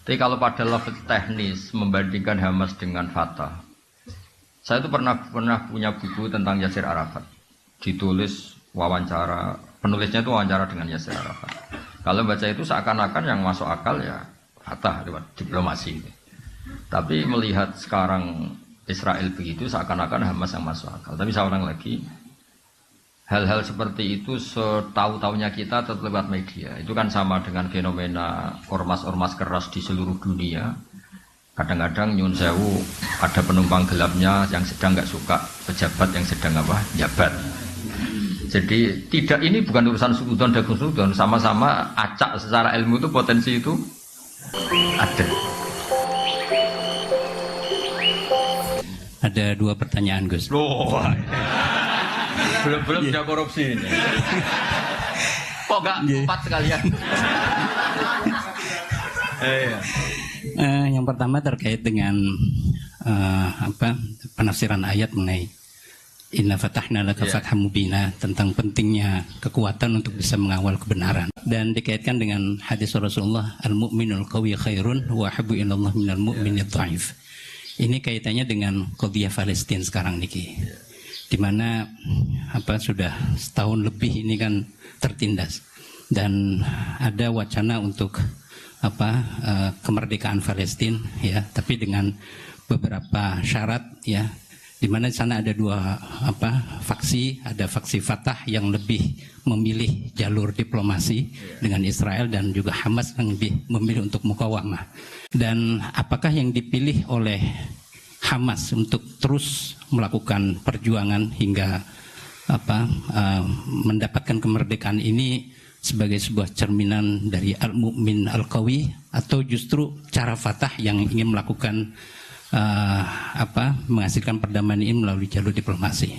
Tapi kalau pada level teknis membandingkan Hamas dengan Fatah, saya itu pernah punya buku tentang Yasir Arafat, ditulis wawancara, penulisnya itu wawancara dengan Yasir Arafat. Kalau baca itu seakan-akan yang masuk akal ya Fatah lewat diplomasi. Tapi melihat sekarang Israel begitu seakan-akan Hamas yang masuk akal. Tapi saya ulang lagi, hal-hal seperti itu setahu-tahunya kita tetap lewat media. Itu kan sama dengan fenomena ormas-ormas keras di seluruh dunia. Kadang-kadang nyun sewu ada penumpang gelapnya yang sedang nggak suka pejabat yang sedang jabat. Jadi tidak, ini bukan urusan sudon dan sudon, sama-sama acak secara ilmu itu potensi itu ada. Ada 2 pertanyaan, Gus. Loh, belum sudah korupsi ini. Kok nggak 4 sekalian? Yang pertama terkait dengan penafsiran ayat mengenai Inna fatahna laka fatham mubina, tentang pentingnya kekuatan untuk bisa mengawal kebenaran, dan dikaitkan dengan hadis Rasulullah, al-mu'minul qawi khairun wa habbu ilallah minal mu'minid dhaif. Ini kaitannya dengan qadhiyah Palestina sekarang niki, di mana sudah setahun lebih ini kan tertindas, dan ada wacana untuk kemerdekaan Palestina ya, tapi dengan beberapa syarat ya, di mana di sana ada 2 faksi, ada faksi Fatah yang lebih memilih jalur diplomasi dengan Israel, dan juga Hamas yang lebih memilih untuk mukawamah. Dan apakah yang dipilih oleh Hamas untuk terus melakukan perjuangan hingga mendapatkan kemerdekaan ini sebagai sebuah cerminan dari al-mu'min al-qawi, atau justru cara Fatah yang ingin melakukan menghasilkan perdamaian ini melalui jalur diplomasi?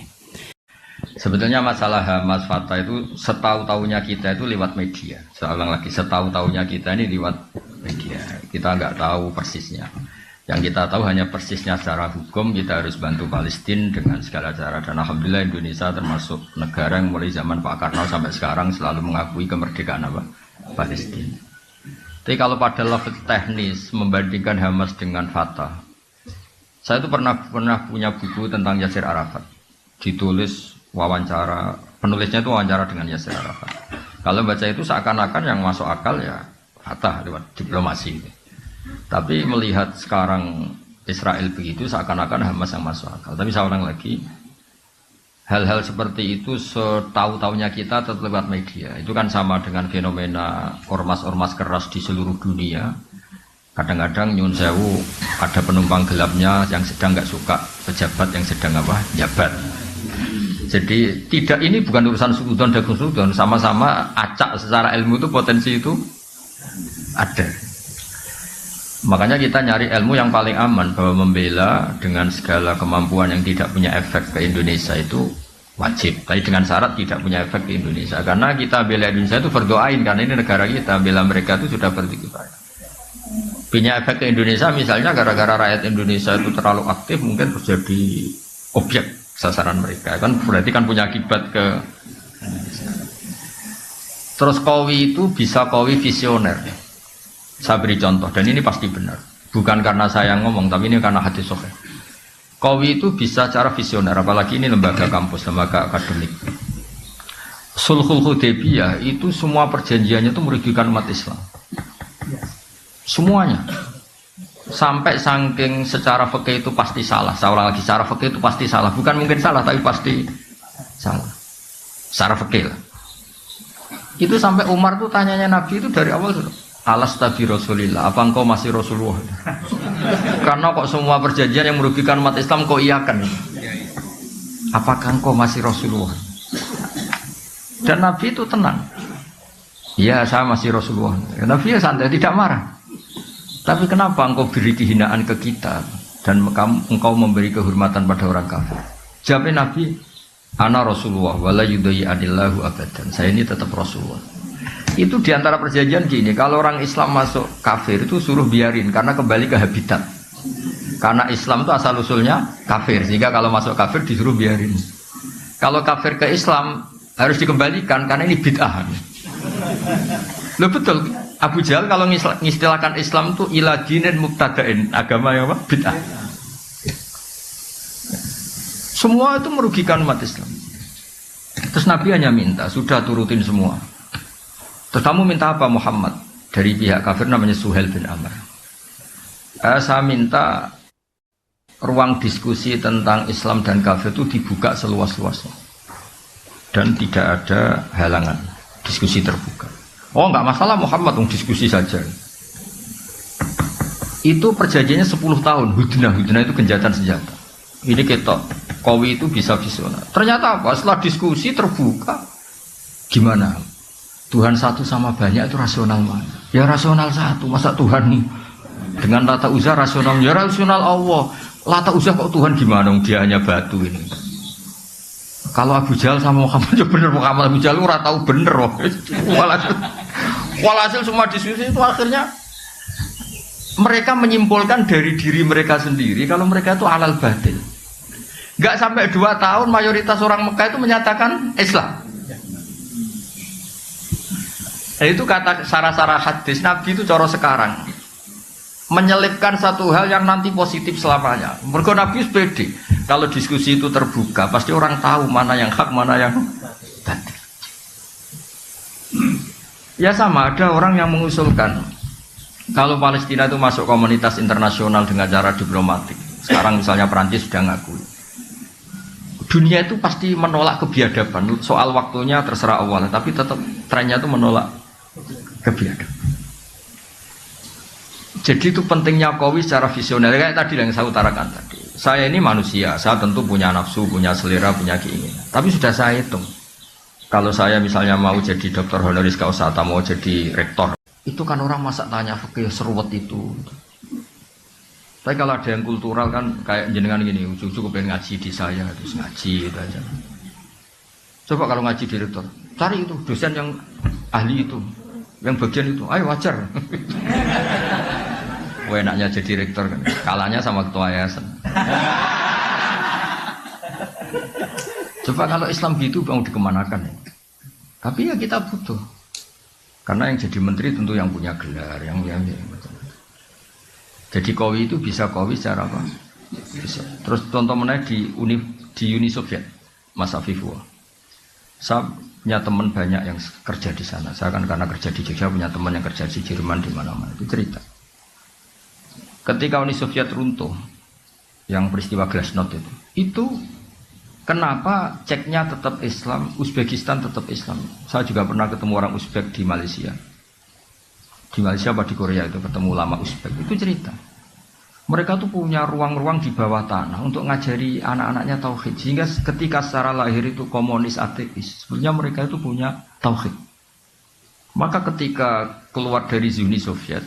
Sebetulnya masalah Hamas Fatah itu setahu-tahunya kita itu lewat media. Saya ulang lagi, setahu-tahunya kita ini lewat media. Kita nggak tahu persisnya. Yang kita tahu hanya persisnya secara hukum, kita harus bantu Palestina dengan segala cara. Dan alhamdulillah Indonesia termasuk negara yang mulai zaman Pak Karno sampai sekarang selalu mengakui kemerdekaan Palestina. Tapi kalau pada level teknis membandingkan Hamas dengan Fatah, saya itu pernah punya buku tentang Yasir Arafat, ditulis wawancara, penulisnya itu wawancara dengan Yasir Arafat. Kalau baca itu seakan-akan yang masuk akal ya Fatah lewat diplomasi. Tapi melihat sekarang Israel begitu seakan-akan Hamas yang masuk akal. Tapi saya ulang lagi, hal-hal seperti itu setahu-tahunya kita tetap lewat media. Itu kan sama dengan fenomena ormas-ormas keras di seluruh dunia. Kadang-kadang nyun sewu ada penumpang gelapnya yang sedang nggak suka pejabat yang sedang jabat. Jadi tidak, ini bukan urusan sudon dan sudon, sama-sama acak secara ilmu itu potensi itu ada. Makanya kita nyari ilmu yang paling aman, bahwa membela dengan segala kemampuan yang tidak punya efek ke Indonesia itu wajib. Tapi dengan syarat tidak punya efek ke Indonesia. Karena kita bela Indonesia itu berdoain, karena ini negara kita, bela mereka itu sudah berarti. Punya efek ke Indonesia misalnya gara-gara rakyat Indonesia itu terlalu aktif, mungkin terjadi objek sasaran mereka, kan berarti kan punya akibat ke Indonesia. Terus Qawi itu bisa Qawi visioner. Saya beri contoh, dan ini pasti benar, bukan karena saya ngomong, tapi ini karena hadis sahih. Qawi itu bisa cara visioner, apalagi ini lembaga kampus, lembaga akademik. Sulhul Hudaybiyah itu semua perjanjiannya itu merugikan umat Islam. Semuanya, sampai saking secara fikih itu pasti salah. Saya ulang lagi, secara fikih itu pasti salah, bukan mungkin salah, tapi pasti salah secara fikih lah. Itu sampai Umar tuh tanyanya Nabi itu dari awal sudah, alastabi Rasulillah, apa engkau masih Rasulullah? Karena kok semua perjanjian yang merugikan umat Islam kau iakan, apakah engkau masih Rasulullah? Dan Nabi itu tenang, iya saya masih Rasulullah. Nabi ya santai, tidak marah. Tapi kenapa engkau beri kehinaan ke kita dan engkau memberi kehormatan pada orang kafir? Jawabnya Nabi, ana Rasulullah wala yudayyi'anillahu abadan. Saya ini tetap Rasulullah. Itu diantara perjanjian gini, kalau orang Islam masuk kafir itu suruh biarin, karena kembali ke habitat. Karena Islam itu asal usulnya kafir, sehingga kalau masuk kafir disuruh biarin. Kalau kafir ke Islam harus dikembalikan, karena ini bid'ah. Loh betul, Abu Jahal kalau ngistilahkan Islam itu ila dinin mubtada'in, agama yang apa? Bid'ah. Semua itu merugikan umat Islam. Terus Nabi hanya minta, sudah turutin semua. Terus kamu minta apa Muhammad? Dari pihak kafir namanya Suhail bin Amr. Saya minta ruang diskusi tentang Islam dan kafir itu dibuka seluas-luasnya. Dan tidak ada halangan, diskusi terbuka. Oh enggak masalah Muhammad, diskusi saja. Itu perjanjiannya 10 tahun, Hudnah itu genjatan senjata. Ini ketok, Qawi itu bisa visioner. Ternyata apa? Setelah diskusi terbuka, gimana? Tuhan satu sama banyak itu rasional mana? Ya rasional satu, masa Tuhan dengan Lata Uzza rasional? Ya rasional Allah. Lata Uzza kok Tuhan gimana? Dia hanya batu ini. Kalau Abu Jahal sama Muhammad ya bener, Muhammad Abu Jahal ora tahu bener loh. Walhasil semua diskusi itu akhirnya mereka menyimpulkan dari diri mereka sendiri kalau mereka itu alal batil. Enggak sampai 2 tahun mayoritas orang Mekah itu menyatakan Islam. Nah, itu kata sarah-sarah hadis Nabi itu cara sekarang menyelipkan satu hal yang nanti positif selamanya. Mergo Nabi pede. Kalau diskusi itu terbuka, pasti orang tahu mana yang hak, mana yang batil. Ya sama, ada orang yang mengusulkan kalau Palestina itu masuk komunitas internasional dengan cara diplomatik. Sekarang misalnya Perancis sudah ngakui. Dunia itu pasti menolak kebiadaban. Soal waktunya terserah Allah, tapi tetap trennya itu menolak kebiadaban. Jadi itu pentingnya Qawi secara visioner. Kayak tadi yang saya utarakan tadi. Saya ini manusia, saya tentu punya nafsu, punya selera, punya keinginan. Tapi sudah saya hitung. Kalau saya misalnya mau jadi dokter honoris causa atau mau jadi rektor, itu kan orang masa tanya fikih seruwet itu. Tapi kalau ada yang kultural kan kayak jenengan gini, cukup pengen ngaji di saya, terus ngaji itu aja. Coba kalau ngaji di rektor, cari itu dosen yang ahli itu, yang bagian itu, ayo wajar. Enaknya jadi rektor kan, kalahnya sama ketua yayasan. Coba kalau Islam gitu mau dikemanakan ya? Tapi ya kita butuh, karena yang jadi menteri tentu yang punya gelar, yang jadi Qawi itu bisa Qawi secara apa? Bisa. Terus contoh menaik di Uni Soviet, Mas Afifullah. Saya punya teman banyak yang kerja di sana. Saya kan karena kerja di Jogja punya teman yang kerja di Jerman di mana-mana. Itu cerita. Ketika Uni Soviet runtuh, yang peristiwa Glasnost itu kenapa Ceknya tetap Islam, Uzbekistan tetap Islam. Saya juga pernah ketemu orang Uzbek di Malaysia. Di Malaysia apa di Korea itu ketemu ulama Uzbek, itu cerita. Mereka tuh punya ruang-ruang di bawah tanah untuk ngajari anak-anaknya tauhid. Sehingga ketika secara lahir itu komunis ateis, sebenarnya mereka itu punya tauhid. Maka ketika keluar dari Uni Soviet,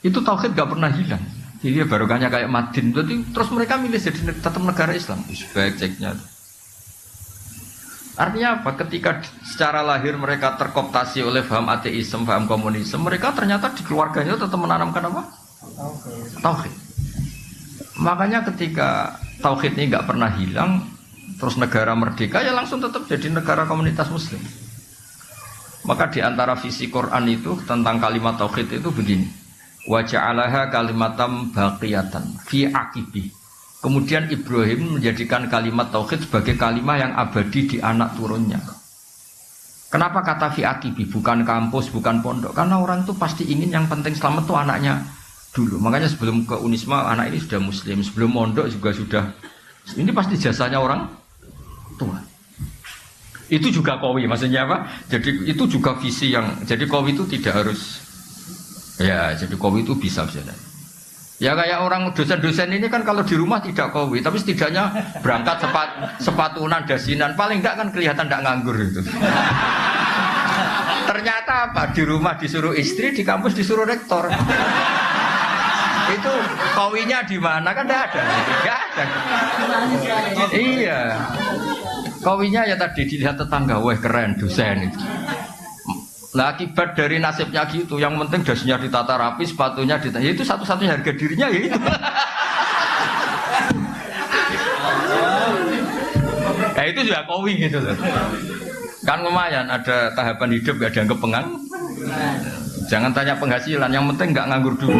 itu tauhid gak pernah hilang. Jadi barokahnya kayak Madin. Jadi terus mereka milih jadi tetap negara Islam. Uzbek, Ceknya. Artinya apa? Ketika secara lahir mereka terkooptasi oleh paham ateisme, paham komunisme, mereka ternyata di keluarganya tetap menanamkan apa? Tauhid. Makanya ketika tauhid ini nggak pernah hilang, terus negara merdeka ya langsung tetap jadi negara komunitas Muslim. Maka di antara visi Quran itu tentang kalimat tauhid itu begini: wa ja'alaha kalimatam baqiyatan fi aqibi. Kemudian Ibrahim menjadikan kalimat tauhid sebagai kalimat yang abadi di anak turunnya. Kenapa kata fi aqibi, bukan kampus, bukan pondok? Karena orang itu pasti ingin yang penting selamat itu anaknya dulu. Makanya sebelum ke Unisma anak ini sudah muslim, sebelum mondok juga sudah. Ini pasti jasanya orang tua. Itu juga Qawi, maksudnya apa? Jadi itu juga visi yang, jadi Qawi itu tidak harus, ya jadi Qawi itu bisa. Ya kayak orang dosen-dosen ini kan kalau di rumah tidak Qawi, tapi setidaknya berangkat sepatunan, dasinan, paling enggak kan kelihatan enggak nganggur itu. Ternyata apa? Di rumah disuruh istri, di kampus disuruh rektor. Itu Qawinya di mana kan enggak ada. Enggak ada. Iya. Qawinya ya tadi dilihat tetangga, wah keren dosen itu. Nah akibat dari nasibnya gitu, yang penting dasinya ditata rapi, sepatunya ditata, ya itu satu-satunya harga dirinya ya itu. Nah itu juga Qawi gitu loh. Kan lumayan ada tahapan hidup gak dianggap pengang. Jangan tanya penghasilan, yang penting nggak nganggur dulu.